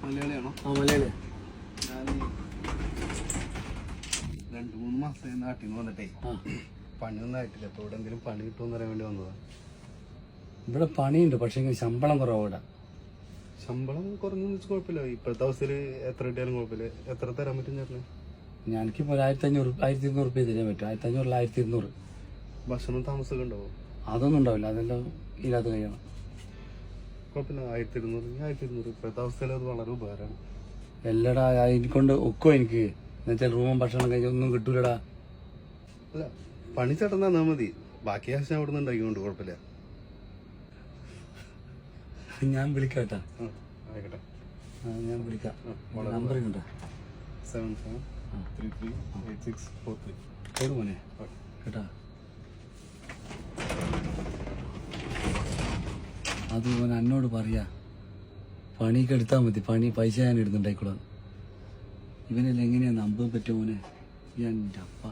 മലയാളിയാണോ? മലയാളി. ഞാൻ 2-3 മാസമായി നാട്ടിൽ നിന്ന് വന്നിട്ടേ പണിയൊന്നും ആയിട്ടില്ല. അപ്പോൾ ഇവിടെ എന്തെങ്കിലും പണി കിട്ടുമെന്ന് അറിയാൻ വേണ്ടി വന്നതാണ്. ഇവിടെ പണിയുണ്ട്, പക്ഷേ ശമ്പളം കുറവാ. ശമ്പളം കുറഞ്ഞു കുഴപ്പമില്ല. ഇപ്പോഴത്തെ അവസ്ഥയിൽ എത്ര കിട്ടിയാലും കുഴപ്പമില്ല. എത്ര തരാൻ പറ്റും ചേട്ടന്? ഞാനിപ്പോൾ 1500 1200 റുപ്യ തരാൻ പറ്റും. 1500 1200. ഭക്ഷണം താമസമൊക്കെ ഉണ്ടാവും? അതൊന്നും ഉണ്ടാവില്ല, അതെല്ലാം ഇല്ലാത്ത കഴിയണം. കുഴപ്പമില്ല. 1200 ഇപ്പോഴത്തെ അവസ്ഥയിൽ അത് വളരെ ഉപകാരമാണ്. എല്ലടാ എനിക്കൊണ്ട് ഒക്കോ എനിക്ക് എന്നുവെച്ചാൽ റൂമും ഭക്ഷണം കഴിച്ചൊന്നും കിട്ടൂലടാ. അല്ല, പണി ചേട്ടൻ തന്നാൽ മതി. ബാക്കി ആവശ്യം അവിടെ നിന്ന് ഉണ്ടാക്കിക്കൊണ്ട് കുഴപ്പമില്ല. ഞാൻ വിളിക്കാം കേട്ടാ. ആയിക്കോട്ടെ, ഞാൻ വിളിക്കാം. നമ്പർ കിട്ടാ 77338643 മോനെ കേട്ടാ. അത് മോൻ എന്നോട് പറയാ, പണിക്ക് എടുത്താൽ മതി, പൈസ ഞാൻ എടുത്തുണ്ടായിക്കോളാം. ഇവനെല്ലാം എങ്ങനെയാ നമ്പാൻ പറ്റുമോ മോനെ? എൻ്റെ അപ്പ